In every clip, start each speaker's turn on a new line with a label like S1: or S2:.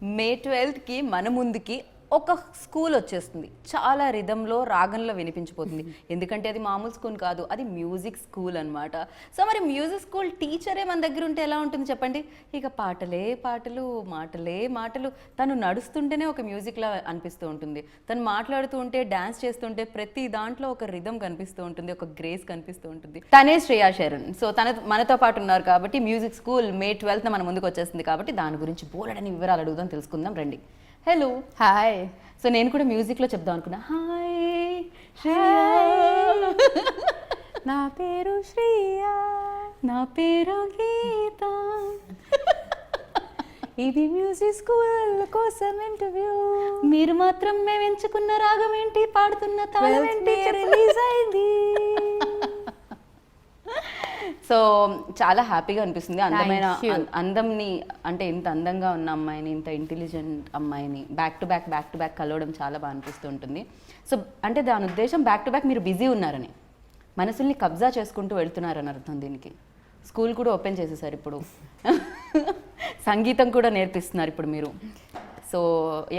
S1: మే 12కి మన ముందుకి ఒక స్కూల్ వచ్చేస్తుంది. చాలా రిథంలో రాగంలో వినిపించిపోతుంది. ఎందుకంటే అది మామూలు స్కూల్ కాదు, అది మ్యూజిక్ స్కూల్ అనమాట. సో మరి మ్యూజిక్ స్కూల్ టీచరే మన దగ్గర ఉంటే ఎలా ఉంటుంది చెప్పండి? ఇక పాటలే పాటలు, మాటలే మాటలు. తను నడుస్తుంటేనే ఒక మ్యూజిక్లా అనిపిస్తూ ఉంటుంది. తను మాట్లాడుతూ ఉంటే, డాన్స్ చేస్తుంటే ప్రతి దాంట్లో ఒక రిథం కనిపిస్తూ ఉంటుంది, ఒక గ్రేస్ కనిపిస్తూ ఉంటుంది. తనే శ్రేయా శరణ్. సో మనతో పాటు ఉన్నారు కాబట్టి మ్యూజిక్ స్కూల్ మే 12న మన ముందుకు వచ్చేస్తుంది కాబట్టి దాని గురించి బోలెడని వివరాలు అడుగుదాం, తెలుసుకుందాం రండి. Hello,
S2: hi.
S1: సో నేను కూడా మ్యూజిక్లో చెప్దాం అనుకున్నా. హాయ్
S2: నా పేరు శ్రీయా,
S1: నా పేరు గీత,
S2: ఇది మ్యూజిక్ స్కూల్ కోసం ఇంటర్వ్యూ.
S1: మీరు మాత్రం మేము ఎంచుకున్న రాగం ఏంటి, పాడుతున్న తాళం ఏంటి
S2: రిలీజ్ అయింది.
S1: సో చాలా హ్యాపీగా అనిపిస్తుంది. అందమైన అందంని, అంటే ఇంత అందంగా ఉన్న అమ్మాయిని, ఇంత ఇంటెలిజెంట్ అమ్మాయిని బ్యాక్ టు బ్యాక్ కలవడం చాలా బాగా అనిపిస్తూ ఉంటుంది. సో అంటే దాని ఉద్దేశం బ్యాక్ టు బ్యాక్ మీరు బిజీ ఉన్నారని, మనసుల్ని కబ్జా చేసుకుంటూ వెళ్తున్నారని అర్థం. దీనికి స్కూల్ కూడా ఓపెన్ చేసేసారు ఇప్పుడు, సంగీతం కూడా నేర్పిస్తున్నారు ఇప్పుడు మీరు. సో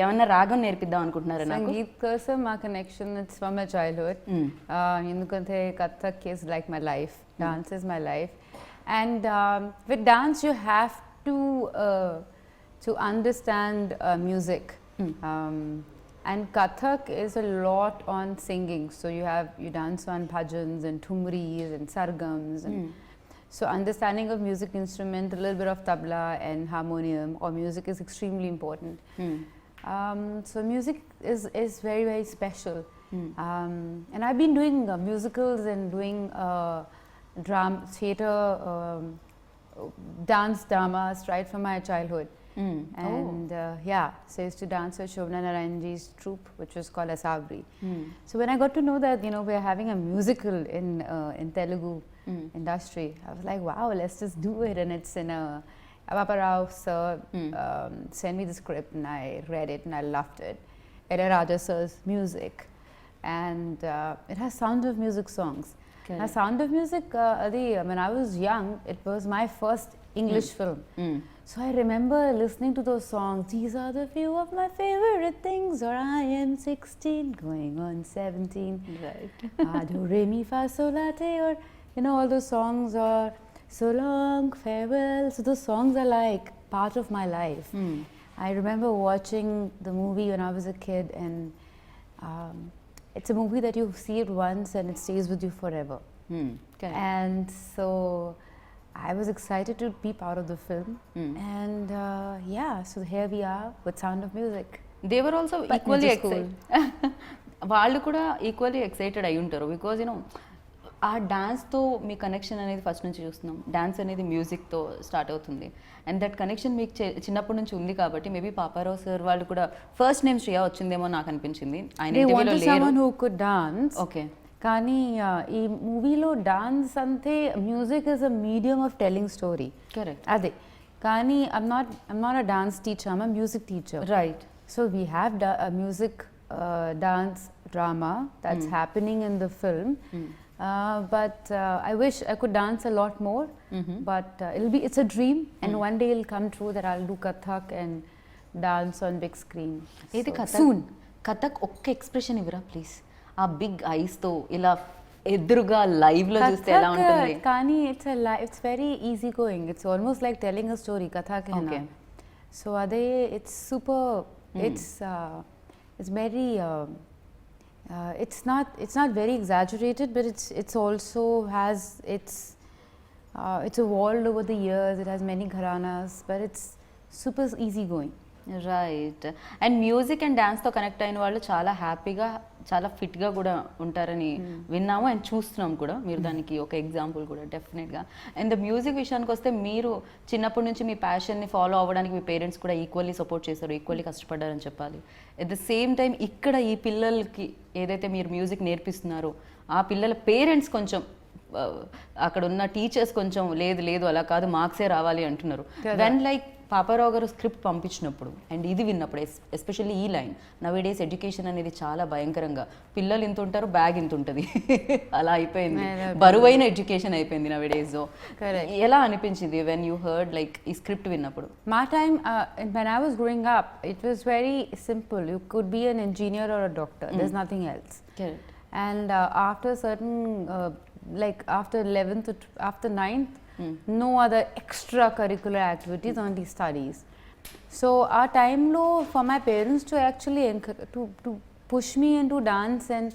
S1: ఏమన్నా రాగం నేర్పిద్దాం అనుకుంటున్నారా?
S2: సంగీత్ కోసం మా connection it's from my childhood. ఎందుకంటే Kathak is like my life, dance is my life. And with dance you have to understand music. And Kathak is a lot on singing. So you dance on bhajans and thumris and sargams. And so understanding of music instrument, a little bit of tabla and harmonium or music is extremely important. So music is very, very special. And I've been doing musicals and doing drama, theatre, dance dramas right from my childhood. And yeah, so I used to dance with Shobana Narayanji's troupe, which was called Asabri. So when I got to know that, you know, we're having a musical in Telugu industry, I was like, wow, let's just do it. And it's in a Papa Rao sir sent me the script and I read it and I loved it. Raja sir's music, and it has Sound of Music songs. Now, Sound of Music, when I was young, it was my first English film. So I remember listening to those songs. These are the few of my favorite things. Or I am 16, going on 17.
S1: Right.
S2: Do re mi fa sol la te. Or you know, all those songs are so long, farewell. So those songs are like part of my life. I remember watching the movie when I was a kid, and it's a movie that you see it once and it stays with you forever. And so I was excited to be part of the film. And yeah, so here we are with Sound of Music.
S1: They were also equally excited. వాళ్ళు కూడా equally excited అయి ఉంటారు. Because you know ఆ డాన్స్తో మీ connection అనేది first నుంచి చూస్తున్నాం. Dance అనేది మ్యూజిక్తో start అవుతుంది. అండ్ దట్ కనెక్షన్ మీకు చిన్నప్పటి నుంచి ఉంది కాబట్టి మేబీ పాపారావు సార్ వాళ్ళు కూడా ఫస్ట్ నేమ్ శ్రేయా వచ్చిందేమో నాకు అనిపించింది.
S2: ఓకే, కానీ ఈ మూవీలో డాన్స్ అంటే music is a medium of telling story.
S1: Correct.
S2: అదే, కానీ I'm not a dance teacher, I'm a music teacher.
S1: Right.
S2: So we have music dance drama that's happening in the film. But I wish I could dance a lot more. But it's a dream, and one day it'll come true that I'll do Kathak and dance on big screen.
S1: Soon. Kathak ఒక్క expression ఇవ్వరా please? ఆ big ice తో ఇలా ఎదురుగా live లో చూస్తే ఎలా ఉంటుంది?
S2: కానీ it's very easy going. It's almost like telling a story. Kathak hai na. So ade it's super. It's very. It's not very exaggerated, but it's also has it's evolved over the years. It has many gharanas, but it's super easy going.
S1: Right. And music and డాన్స్తో connect అయిన వాళ్ళు చాలా హ్యాపీగా, చాలా ఫిట్గా కూడా ఉంటారని విన్నాము అండ్ చూస్తున్నాం కూడా. మీరు దానికి ఒక ఎగ్జాంపుల్ కూడా డెఫినెట్గా. అండ్ ద మ్యూజిక్ విషయానికి వస్తే మీరు చిన్నప్పటి నుంచి మీ ప్యాషన్ని ఫాలో అవ్వడానికి మీ పేరెంట్స్ కూడా ఈక్వల్లీ సపోర్ట్ చేశారు, ఈక్వల్లీ కష్టపడ్డారని చెప్పాలి. అట్ ద సేమ్ టైం ఇక్కడ ఈ పిల్లలకి ఏదైతే మీరు మ్యూజిక్ నేర్పిస్తున్నారో ఆ పిల్లల పేరెంట్స్ కొంచెం, అక్కడ ఉన్న టీచర్స్ కొంచెం లేదు అలా కాదు మార్క్సే రావాలి అంటున్నారు. దెన్ లైక్ పాపారావు గారు స్క్రిప్ట్ పంపించినప్పుడు అండ్ ఇది విన్నప్పుడు ఎస్పెషల్లీ ఈ లైన్ నవేడేస్ ఎడ్యుకేషన్ అనేది చాలా భయంకరంగా పిల్లలు ఇంత ఉంటారు బ్యాగ్ ఇంత ఉంటుంది అలా అయిపోయింది బరువైన ఎడ్యుకేషన్ అయిపోయింది నవేడేస్. ఎలా అనిపించింది వెన్ యూ హర్డ్ లైక్ ఈ స్క్రిప్ట్ విన్నప్పుడు?
S2: My time, when I was growing up, it was very simple. You could be an engineer or a doctor. There's nothing else.
S1: Correct.
S2: And after certain, like after 11th, after 9th, no other extracurricular activities, only studies. So our time low for my parents to actually to push me into dance and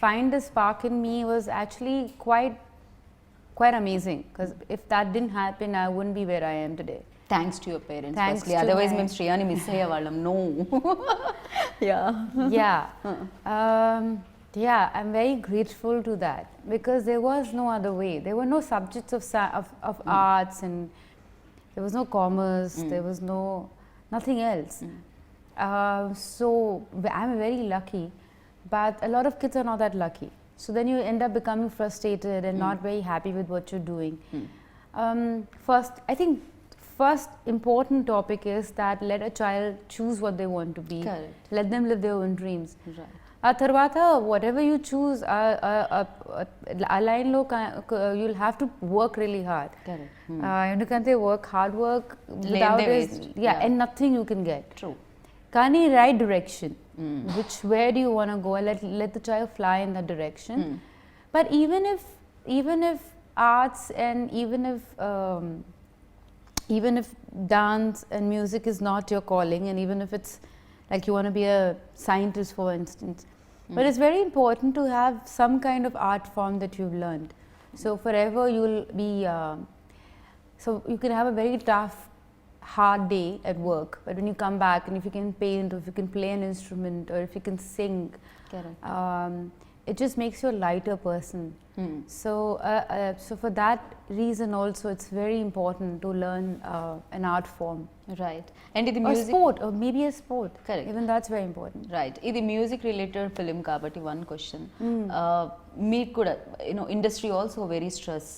S2: find a spark in me was actually quite amazing. Because if that didn't happen, I wouldn't be where I am today.
S1: Thanks to your parents.
S2: Thanks
S1: firstly.
S2: to
S1: Otherwise,
S2: my-
S1: మేము శ్రేయాని miss అయ్యేవాళ్ళం. No. Yeah.
S2: Yeah. Yeah, I'm very grateful to that because there was no other way. There were no subjects of arts, and there was no commerce. There was nothing else. So I'm very lucky, but a lot of kids are not that lucky. So then you end up becoming frustrated and not very happy with what you're doing. First important topic is that let a child choose what they want to be.
S1: Correct.
S2: Let them live their own dreams.
S1: Right.
S2: ఆ తర్వాత whatever you choose, ఆ లైన్లో you'll have to work really hard.
S1: Correct.
S2: ఎందుకంటే hard work
S1: Lane
S2: without
S1: they
S2: is,
S1: waste.
S2: yeah, and nothing you can get.
S1: True.
S2: కానీ right direction, where do you want to go, let the child fly in that direction. But even if arts and even if dance and music is not your calling, and even if it's like you want to be a scientist for instance, but it's very important to have some kind of art form that you've learned. So forever you'll be so you can have a very tough hard day at work, but when you come back and if you can paint or if you can play an instrument or if you can sing,
S1: Correct.
S2: it just makes you a lighter person. So for that reason also it's very important to learn an art form.
S1: Right. And ఇది
S2: Or
S1: music
S2: sport, or maybe a sport.
S1: Correct.
S2: Even that's very important.
S1: Right. ఇది music related film కాబట్టి one question మీకు కూడా you know industry also very stress.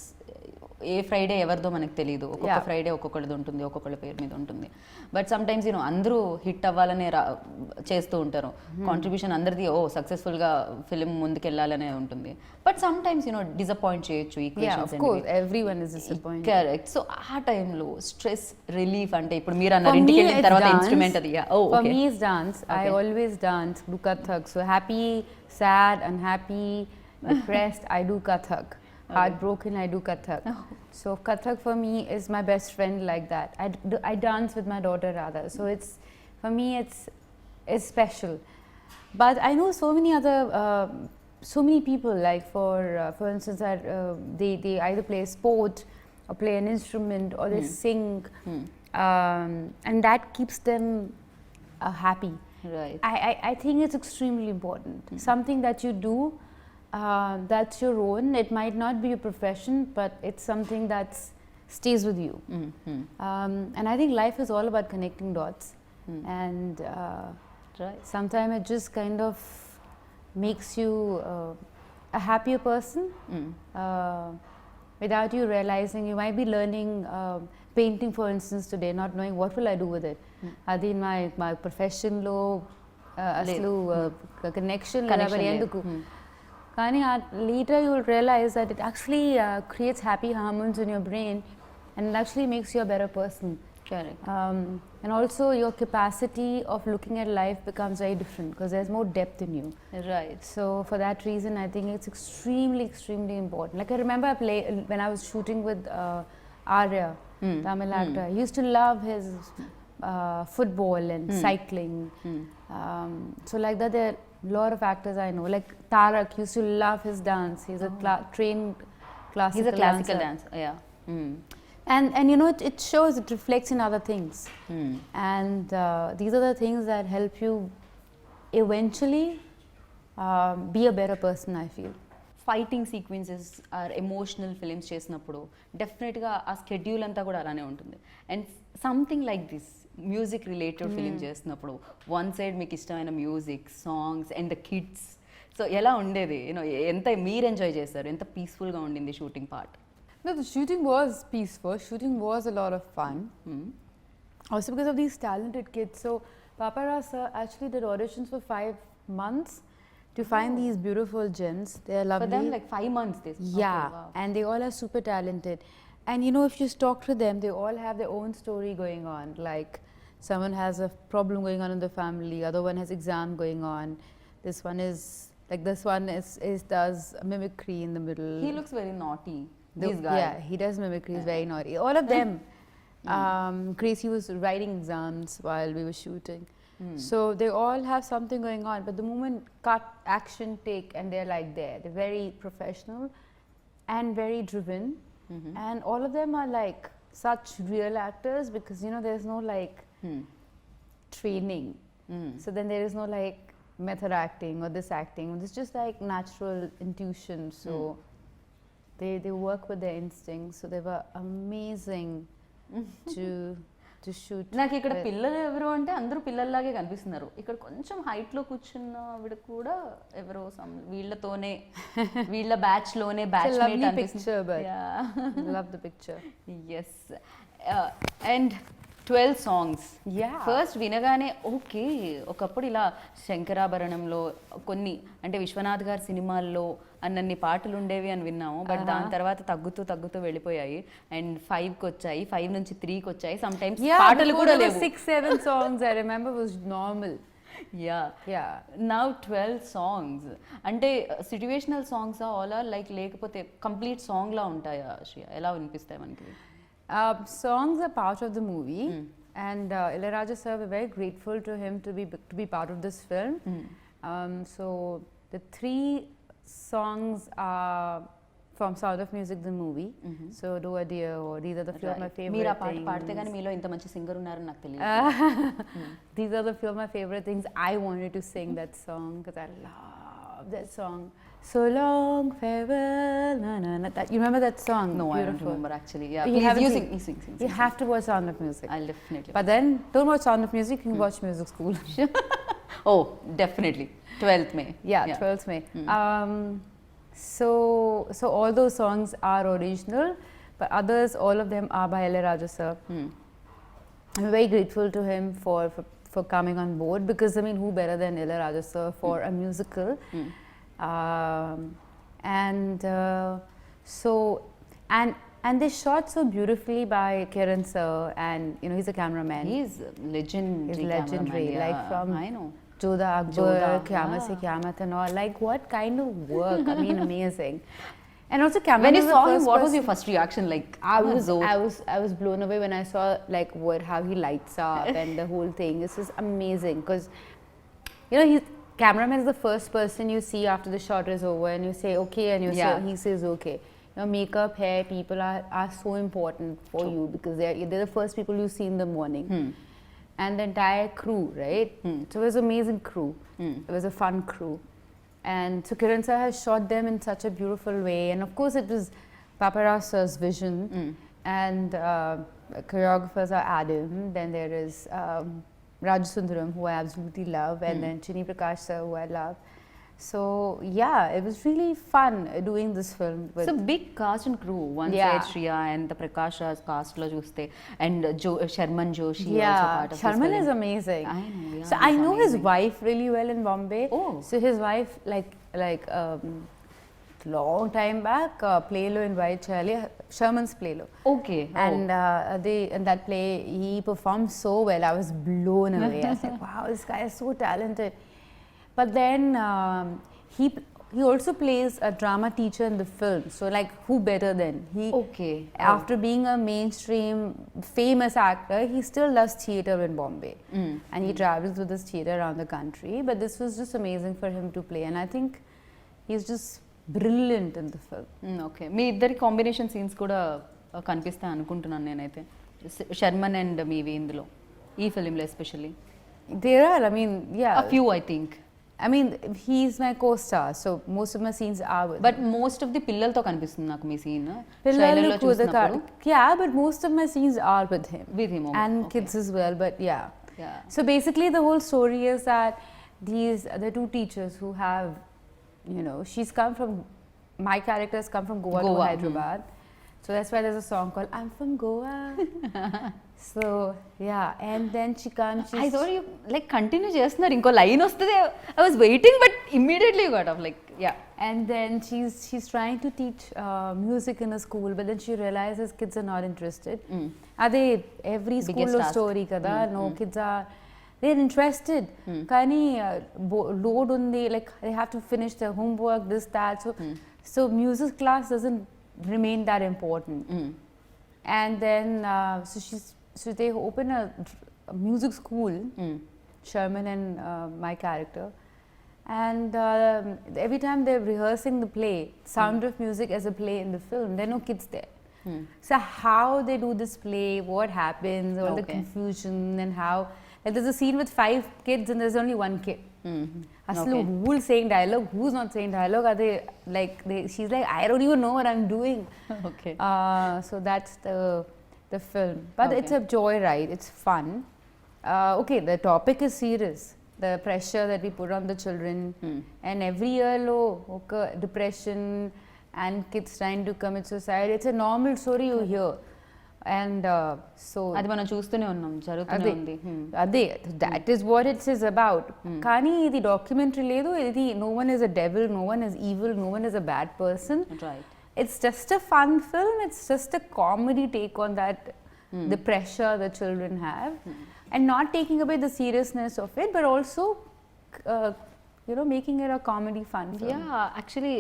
S1: A Friday ఎవరిదో మనకు తెలియదు. ఒక్కొక్క Friday ఒక్కొక్కటిది ఉంటుంది, ఒక్కొక్కళ్ళ పేరు మీద ఉంటుంది. బట్ సమ్ టైమ్స్ అందరూ హిట్ అవ్వాలనే చేస్తూ ఉంటారు. కాంట్రిబ్యూషన్ అందరిది సక్సెస్ఫుల్గా ఫిలిం ముందుకెళ్ళాలనే ఉంటుంది. బట్ సమ్ టైమ్స్ డిసప్పాయింట్ చేయొచ్చు
S2: Yeah,
S1: equations.
S2: of course, everyone is disappointed.
S1: Correct. So ఆ టైంలో స్ట్రెస్ రిలీఫ్ అంటే ఇప్పుడు మీరు అన్నారు ఇంటికి వెళ్ళిన తర్వాత ఇన్స్ట్రుమెంట్ అది.
S2: For me it's dance. I always dance, do Kathak. So happy, sad, unhappy, depressed, I do Kathak. Heartbroken, I do Kathak. So Kathak for me is my best friend like that. I dance with my daughter rather. So it's, for me it's special. But I know so many other so many people, like for instance they either play a sport or play an instrument or they sing, and that keeps them happy.
S1: Right.
S2: I think it's extremely important. Something that you do that's your own. It might not be a profession, but it's something that stays with you. And I think life is all about connecting dots. And
S1: Right.
S2: sometimes it just kind of makes you a happier person without you realizing. You might be learning painting, for instance, today, not knowing what will I do with it. Adi my profession lo aslu connection
S1: లేదు.
S2: కానీ later you will realize that it actually creates happy hormones in your brain and it actually makes you a better person.
S1: Correct.
S2: And also your capacity of looking at life becomes very different because there's more depth in you.
S1: Right.
S2: So for that reason I think it's extremely important. Like I remember when I was shooting with Arya, Tamil actor. I used to love his football and cycling. So like that there are a lot of actors I know. Like Tarak used to love his dance. He's a trained classical
S1: He's a classical
S2: dancer.
S1: dancer. Yeah.
S2: And it shows, it reflects in other things. And these are the things that help you eventually be a better person, I feel.
S1: Fighting sequences are emotional films చేసినప్పుడు డెఫినెట్గా ఆ schedule అంతా కూడా అలానే ఉంటుంది. And something like this music related film చేసినప్పుడు one side మీకు ఇష్టమైన music, songs and the kids. So ఎలా ఉండేది? ఎంత మీరు ఎంజాయ్ చేశారు? ఎంత పీస్ఫుల్గా ఉండింది shooting part?
S2: No, the shooting was peaceful. Shooting was a lot of fun. Also because of these talented kids. So Papa Rasa actually did auditions for 5 months to find these beautiful gems. They are lovely.
S1: For them, like 5 months.
S2: Yeah,
S1: Okay, wow.
S2: and they all are super talented. And you know, if you talk to them, they all have their own story going on. Like someone has a problem going on in the family, other one has exam going on. This one does mimicry in the middle.
S1: He looks very naughty. This guy.
S2: Yeah, he does mimicry. He's very naughty. All of them. Gracie was writing exams while we were shooting. So they all have something going on. But the moment cut, action, take, and they're like there. They're very professional and very driven. And all of them are like such real actors because, you know, there's no like training. So then there is no like method acting or this acting. It's just like natural intuition. So they work with their instincts. So they were amazing to shoot.
S1: నాకు ఇక్కడ పిల్లలు ఎవరు అంటే అందరూ పిల్లల్లాగే కనిపిస్తున్నారు. ఇక్కడ కొంచెం height లో కూర్చున్న ఆవిడ కూడా ఎవరో వీళ్ళతోనే వీళ్ళ బ్యాచ్ లోనే బ్యాచ్ మేట్ అనిపిస్తుంది.
S2: Love the picture.
S1: Yes. And 12 songs.
S2: Yeah.
S1: First వినగానే ఓకే, ఒకప్పుడు ఇలా శంకరాభరణంలో కొన్ని అంటే విశ్వనాథ్ గారి సినిమాల్లో అన్నన్ని పాటలు ఉండేవి అని విన్నాము. బట్ దాని తర్వాత తగ్గుతూ తగ్గుతూ వెళ్ళిపోయాయి. అండ్ 5కి వచ్చాయి, 5 నుంచి 3కి వచ్చాయి. సమ్ టైమ్స్ పాటలు కూడా లేవు.
S2: 6-7 songs I remember was normal.
S1: Yeah. Now 12 songs. అంటే situational songs all are like లేకపోతే కంప్లీట్ సాంగ్ లా ఉంటాయా శ్రియ? ఎలా వినిపిస్తాయి మనకి?
S2: Songs are part of the movie, and Ilayaraja sir, we're very grateful to him to be part of this film. So the 3 songs are from Sound of Music, the movie. So Do a Dear, or these are the few of my favorite
S1: మీరు ఆ పాట
S2: things.
S1: పాడితే కానీ మీలో ఇంత మంచి singer ఉన్నారని నాకు తెలియదు.
S2: These are the few of my favorite things. I wanted to sing that song because I love that song. So long farewell, na na na. You remember that song?
S1: No,
S2: Beautiful.
S1: I don't remember actually. Yeah,
S2: You
S1: please
S2: haven't
S1: you
S2: seen-
S1: sing.
S2: You have to watch Sound of Music.
S1: I'll definitely.
S2: But then, don't watch Sound of Music, you can watch Music School.
S1: Oh, definitely. 12th May.
S2: Yeah, 12th May. So all those songs are original, but others, all of them are by Ilayaraja sir. I'm very grateful to him for coming on board because, I mean, who better than Ilayaraja sir for a musical? And they shot so beautifully by Kiran sir, and you know, he's a cameraman.
S1: He's legendary.
S2: He's legendary,
S1: cameraman,
S2: like from
S1: I know.
S2: Jodha Akbar,
S1: Jodha,
S2: Qiyamah Se
S1: yeah.
S2: Qiyamah and all. Like, what kind of work? I mean, amazing. And also, camera.
S1: When you saw him, what was your first reaction? Like,
S2: I was blown away when I saw like how he lights up and the whole thing. This is amazing because, you know, cameraman is the first person you see after the shot is over, and you say okay, and he says okay. You know, makeup, hair, people are so important for you because they're the first people you see in the morning. And the entire crew, right? So it was an amazing crew. It was a fun crew. And so Kiran sir has shot them in such a beautiful way. And of course it was Papa Rasa's vision. And choreographers are Adam. Then there is Raj Sundaram, who I absolutely love. And then Chini Prakash sir, who I love. So yeah, it was really fun doing this film.
S1: It's a big cast and crew. One side Shriya and the Prakash Raj cast lo chuste, and Sharman Joshi also part of
S2: Sharman
S1: this
S2: is
S1: film.
S2: amazing.
S1: I know. Yeah,
S2: So I know his wife really well in Bombay.
S1: Oh.
S2: So his wife, like long time back, Playlo in Whitechapel, Sherman's Playlo.
S1: Okay.
S2: And in that play, he performed so well. I was blown away. I said, wow, this guy is so talented. But then he also plays a drama teacher in the film. So like, who better than? After being a mainstream famous actor, he still loves theatre in Bombay. And he travels with his theatre around the country. But this was just amazing for him to play. And I think he's just brilliant in the film.
S1: Okay. మీ ఇద్దరి combination scenes కూడా కనిపిస్తాయి అనుకుంటున్నాను నేనైతే. Sharman and మీవి ఇందులో ఈ ఫిలింలో especially.
S2: There are, I mean, yeah.
S1: A few, I think.
S2: I mean, he's my co-star, so most of my scenes are with
S1: But most of the పిల్లలతో కనిపిస్తుంది నాకు మీ scene.
S2: Pillalu Kudaka. Yeah, but most of my scenes are with him.
S1: With him.
S2: And
S1: okay.
S2: kids as well, but yeah.
S1: Yeah.
S2: So basically the whole story is that the 2 teachers who have, you know, my characters come from Goa to Hyderabad. So that's why there's a song called I'm from Goa. So yeah, and then she comes.
S1: I thought you like continue చేస్తున్నారు ఇంకో line వస్తుంది. I was waiting but immediately you got off like yeah.
S2: And then she's trying to teach music in a school, but then she realizes kids are not interested. Ade every school
S1: Biggest task.
S2: story kada. No kids are, they're interested. Kani load undi, like they have to finish their homework, this that. So music class doesn't remain that important. And then so they open a music school, Sherman and my character. And every time they're rehearsing the play, Sound of Music as a play in the film, there are no kids there. So how they do this play, what happens, all the confusion, and how like there's a scene with 5 kids and there's only 1 kid. Aslu, who's saying dialogue, who's not saying dialogue? Are they like she's like, I don't even know what I'm doing.
S1: Okay.
S2: So that's the film, but it's a joyride. It's fun. Okay, the topic is serious. The pressure that we put on the children, and every year okay, depression and kids trying to commit suicide. It's a normal story you hear, and so
S1: అది మనం చూస్తూనే ఉన్నాం, జరుగుతూనే ఉంది.
S2: అదే that is what it is about. కానీ ఇది documentary లేదు, ఇది no one is a devil, no one is evil, no one is a bad person.
S1: Right.
S2: It's just a fun film. It's just a comedy take on that the pressure the children have, and not taking away the seriousness of it, but also making it a comedy fun film.
S1: Yeah, actually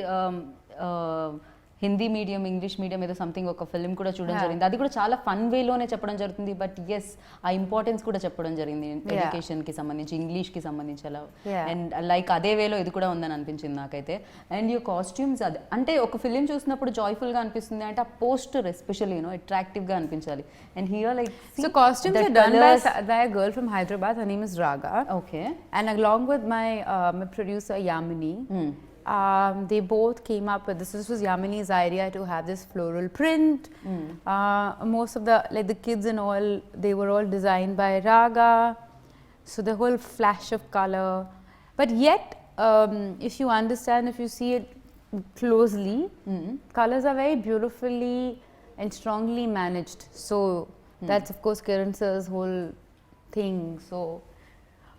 S1: Hindi medium, English medium ఏదో something ఒక film కూడా చూడడం జరిగింది. అది కూడా చాలా fun వేలోనే చెప్పడం జరుగుతుంది, బట్ ఎస్ ఆ ఇంపార్టెన్స్ కూడా చెప్పడం జరిగింది ఎడ్యుకేషన్కి సంబంధించి, ఇంగ్లీష్కి సంబంధించి అలా. అండ్ లైక్ అదే వేలో ఇది కూడా ఉందని అనిపించింది నాకైతే. అండ్ యూ కాస్ట్యూమ్స్ అది అంటే ఒక ఫిలిం చూసినప్పుడు జాయ్ఫుల్గా అనిపిస్తుంది అంటే ఆ పోస్టర్ ఎస్పెషల్లీ అట్రాక్టివ్గా అనిపించాలి. And here like
S2: so costumes are done by a girl from Hyderabad. Her name is Raga.
S1: Okay.
S2: And along with my producer Yamini, they both came up with this. This was Yamini's idea to have this floral print. Most of the kids and all, they were all designed by Raga. So the whole flash of color. But yet, if you understand, if you see it closely, colors are very beautifully and strongly managed. So that's of course Kiran sir's whole thing. So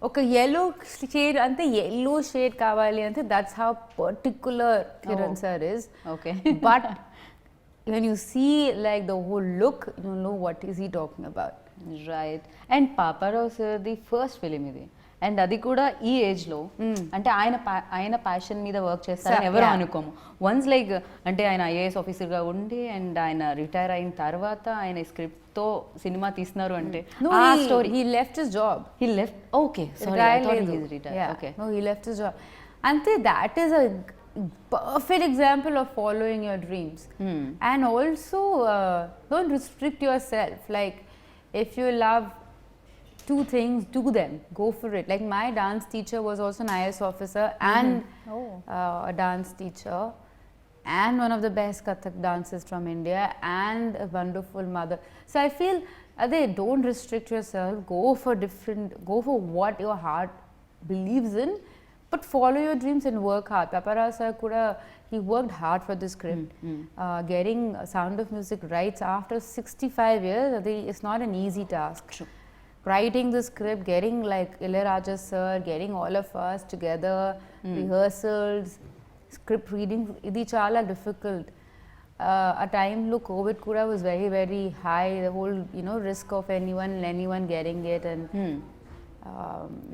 S2: ఒక yellow shade ante yellow shade kavali ante that's how particular Kiran sir is.
S1: Okay.
S2: But when you see like the whole look, you know what is he talking about.
S1: Right. And Paparao sir the first film ఇది, and అది కూడా ఈ ఏజ్లో అంటే ఆయన passion మీద work చేస్తారని ఎవరు అనుకోము. వన్స్ లైక్ అంటే ఆయన ఐఏఎస్ ఆఫీసర్గా ఉండి అండ్ ఆయన రిటైర్ అయిన తర్వాత ఆయన స్క్రిప్ట్తో సినిమా తీస్తున్నారు అంటే ఆ story.
S2: He left his job.
S1: He left. Okay, sorry, I thought he is retired.
S2: Yeah.
S1: Okay.
S2: No, he left his job. Ante that is a perfect example of following your dreams. And also don't restrict yourself. Like if you love 2 things, do them, go for it. Like my dance teacher was also an IAS officer and a dance teacher and one of the best Kathak dancers from India and a wonderful mother. So I feel don't restrict yourself, go for what your heart believes in, but follow your dreams and work hard. Paparao sir kuda, he worked hard for this script. Getting Sound of Music rights after 65 years, it's not an easy task.
S1: True.
S2: Writing the script, getting like Ilayaraja sir, getting all of us together, rehearsals, script reading, idi chala difficult. A time lo COVID kuda was very very high, the whole risk of anyone getting it, and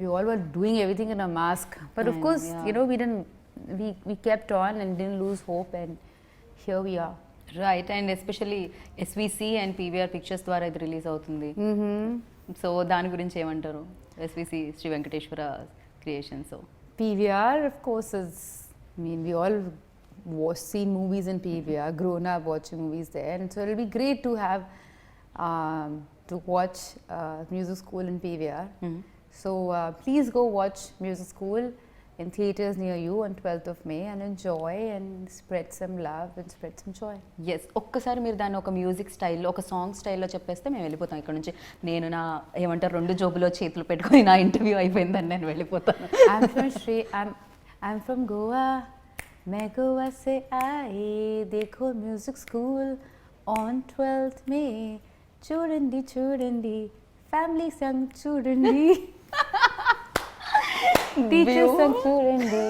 S2: we all were doing everything in a mask, but of course we kept on and didn't lose hope, and here we are.
S1: Right. And especially SVC and PVR Pictures ద్వారా ఇది release అవుతుంది. So దాని గురించి ఏమంటారు? SVC Sri Venkateswara creation. So
S2: PVR of course is, we all seen movies in PVR, grown up watching movies there, and so it'll be great to have to watch music school in PVR. So please go watch music school in theatres near you on 12th of May and enjoy and spread some love and spread some joy.
S1: Yes, ఒక్కసారి మీరు దాన్ని ఒక music స్టైల్లో, ఒక song స్టైల్లో చెప్పేస్తే మేము వెళ్ళిపోతాం ఇక్కడ నుంచి. నేను నా ఏమంటారు 2 జోబులో చేతులు పెట్టుకొని నా ఇంటర్వ్యూ అయిపోయిందని నేను వెళ్ళిపోతాను.
S2: I'm from Goa, मैं गोवा से आई, देखो music school on 12th May, చూడండి చూడండి ఫ్యామిలీ సాంగ్ చూడండి టీచర్ సాంగ్ చూడండి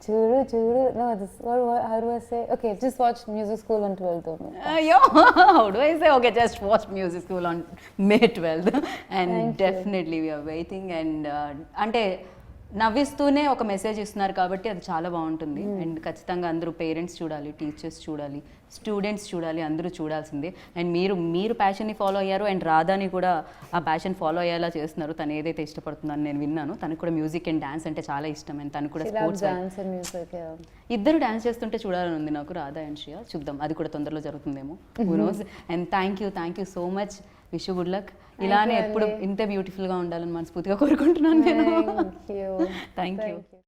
S2: చూడు చూడు no this what how do I say okay just watch music school on 12th only.
S1: Yo, how do I say? Okay, just watch music school on May 12th. And
S2: Thank
S1: definitely we are waiting. And అంటే నవ్విస్తూనే ఒక message ఇస్తున్నారు కాబట్టి అది చాలా బాగుంటుంది. And ఖచ్చితంగా అందరూ parents చూడాలి, టీచర్స్ చూడాలి, స్టూడెంట్స్ చూడాలి, అందరూ చూడాల్సిందే. అండ్ మీరు ప్యాషన్ని ఫాలో అయ్యారు అండ్ రాధాని కూడా ఆ ప్యాషన్ ఫాలో అయ్యేలా చేస్తున్నారు. తను ఏదైతే ఇష్టపడుతుందని నేను విన్నాను. తనకు కూడా మ్యూజిక్ అండ్ డాన్స్ అంటే చాలా ఇష్టం. అండ్ తను కూడా
S2: She loves
S1: sports
S2: dance and music, yeah.
S1: ఇద్దరు డాన్స్ చేస్తుంటే చూడాలని ఉంది నాకు, రాధా అండ్ శ్రియ. చూద్దాం, అది కూడా తొందరలో జరుగుతుందేమో. Who knows. And thank you so much. Wish good luck. ఇలానే ఎప్పుడు ఇంత బ్యూటిఫుల్గా ఉండాలని మనస్ఫూర్తిగా కోరుకుంటున్నాను నేను.
S2: Thank you.
S1: Thank you.